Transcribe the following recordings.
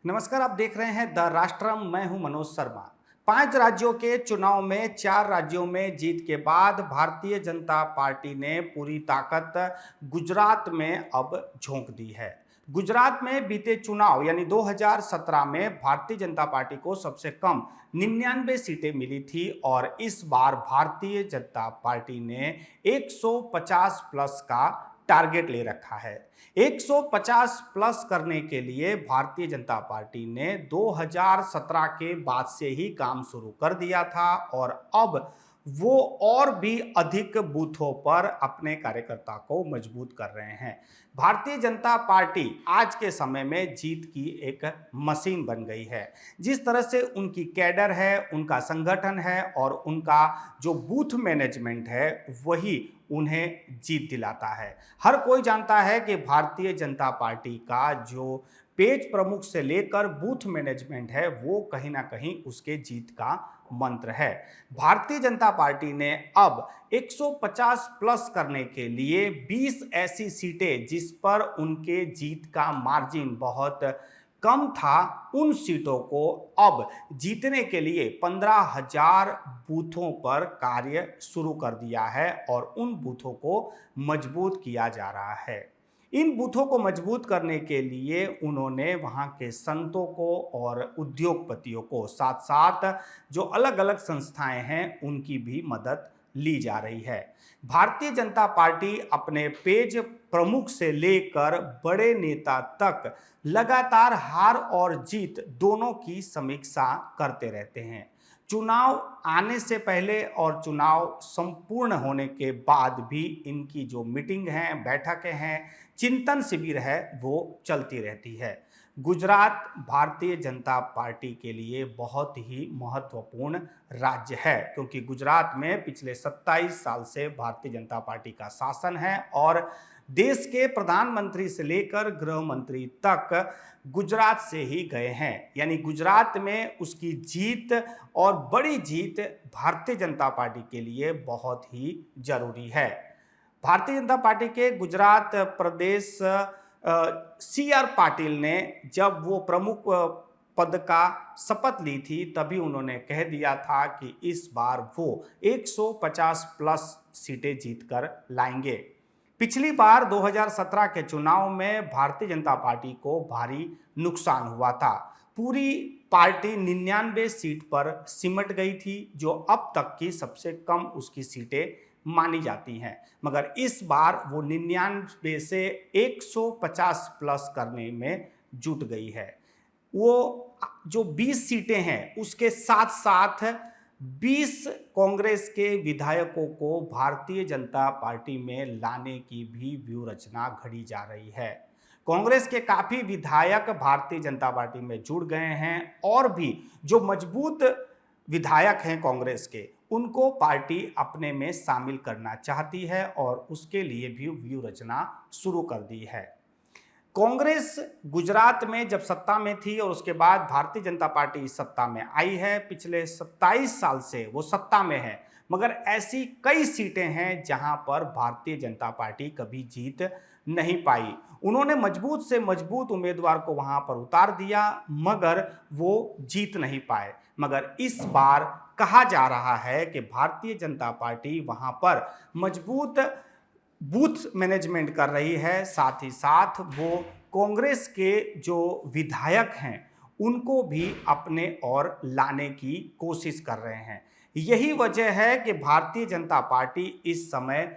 नमस्कार, आप देख रहे हैं द राष्ट्रम। मैं हूं मनोज शर्मा। 5 राज्यों के चुनाव में 4 राज्यों में जीत के बाद भारतीय जनता पार्टी ने पूरी ताकत गुजरात में अब झोंक दी है। गुजरात में बीते चुनाव यानी 2017 में भारतीय जनता पार्टी को सबसे कम 99 सीटें मिली थी और इस बार भारतीय जनता पार्टी ने 150 प्लस का टारगेट ले रखा है। 150 प्लस करने के लिए भारतीय जनता पार्टी ने 2017 के बाद से ही काम शुरू कर दिया था और अब वो और भी अधिक बूथों पर अपने कार्यकर्ता को मजबूत कर रहे हैं। भारतीय जनता पार्टी आज के समय में जीत की एक मशीन बन गई है। जिस तरह से उनकी कैडर है, उनका संगठन है और उनका जो बूथ मैनेजमेंट है वही उन्हें जीत दिलाता है। हर कोई जानता है कि भारतीय जनता पार्टी का जो पेज प्रमुख से लेकर बूथ मैनेजमेंट है वो कहीं ना कहीं उसके जीत का मंत्र है। भारतीय जनता पार्टी ने अब 150 प्लस करने के लिए 20 ऐसी सीटें जिस पर उनके जीत का मार्जिन बहुत कम था, उन सीटों को अब जीतने के लिए 15,000 बूथों पर कार्य शुरू कर दिया है और उन बूथों को मजबूत किया जा रहा है। इन बूथों को मजबूत करने के लिए उन्होंने वहां के संतों को और उद्योगपतियों को साथ साथ जो अलग अलग संस्थाएं हैं उनकी भी मदद ली जा रही है। भारतीय जनता पार्टी अपने पेज प्रमुख से लेकर बड़े नेता तक लगातार हार और जीत दोनों की समीक्षा करते रहते हैं। चुनाव आने से पहले और चुनाव संपूर्ण होने के बाद भी इनकी जो मीटिंग है, बैठकें हैं, चिंतन शिविर है वो चलती रहती है। गुजरात भारतीय जनता पार्टी के लिए बहुत ही महत्वपूर्ण राज्य है क्योंकि गुजरात में पिछले 27 साल से भारतीय जनता पार्टी का शासन है और देश के प्रधानमंत्री से लेकर गृह मंत्री तक गुजरात से ही गए हैं। यानी गुजरात में उसकी जीत और बड़ी जीत भारतीय जनता पार्टी के लिए बहुत ही जरूरी है। भारतीय जनता पार्टी के गुजरात प्रदेश CR पाटिल ने जब वो प्रमुख पद का शपथ ली थी तभी उन्होंने कह दिया था कि इस बार वो 150 प्लस सीटें जीतकर लाएंगे। पिछली बार 2017 के चुनाव में भारतीय जनता पार्टी को भारी नुकसान हुआ था। पूरी पार्टी 99 सीट पर सिमट गई थी जो अब तक की सबसे कम उसकी सीटें मानी जाती हैं, मगर इस बार वो 99 से 150 प्लस करने में जुट गई है। वो जो 20 सीटें हैं उसके साथ साथ 20 कांग्रेस के विधायकों को भारतीय जनता पार्टी में लाने की भी व्यूह रचना घड़ी जा रही है। कांग्रेस के काफी विधायक भारतीय जनता पार्टी में जुड़ गए हैं और भी जो मजबूत विधायक हैं कांग्रेस के उनको पार्टी अपने में शामिल करना चाहती है और उसके लिए भी व्यूह रचना शुरू कर दी है। कांग्रेस गुजरात में जब सत्ता में थी और उसके बाद भारतीय जनता पार्टी सत्ता में आई है, पिछले 27 साल से वो सत्ता में है, मगर ऐसी कई सीटें हैं जहां पर भारतीय जनता पार्टी कभी जीत नहीं पाई। उन्होंने मजबूत से मजबूत उम्मीदवार को वहां पर उतार दिया मगर वो जीत नहीं पाए। मगर इस बार कहा जा रहा है कि भारतीय जनता पार्टी वहां पर मजबूत बूथ मैनेजमेंट कर रही है, साथ ही साथ वो कांग्रेस के जो विधायक हैं उनको भी अपने ओर लाने की कोशिश कर रहे हैं। यही वजह है कि भारतीय जनता पार्टी इस समय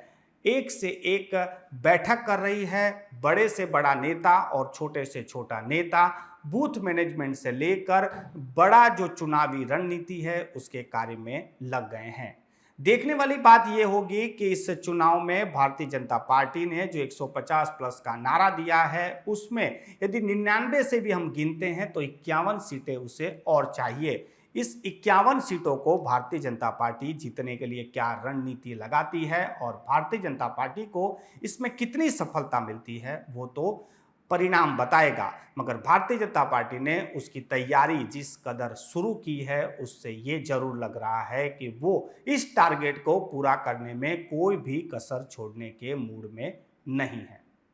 एक से एक बैठक कर रही है। बड़े से बड़ा नेता और छोटे से छोटा नेता बूथ मैनेजमेंट से लेकर बड़ा जो चुनावी रणनीति है उसके कार्य में लग गए हैं। देखने वाली बात यह होगी कि इस चुनाव में भारतीय जनता पार्टी ने जो 150 प्लस का नारा दिया है उसमें यदि 99 से भी हम गिनते हैं तो 51 सीटें उसे और चाहिए। इस 51 सीटों को भारतीय जनता पार्टी जीतने के लिए क्या रणनीति लगाती है और भारतीय जनता पार्टी को इसमें कितनी सफलता मिलती है वो तो परिणाम बताएगा। मगर भारतीय जनता पार्टी ने उसकी तैयारी जिस कदर शुरू की है उससे ये जरूर लग रहा है कि वो इस टारगेट को पूरा करने में कोई भी कसर छोड़ने के मूड में नहीं है।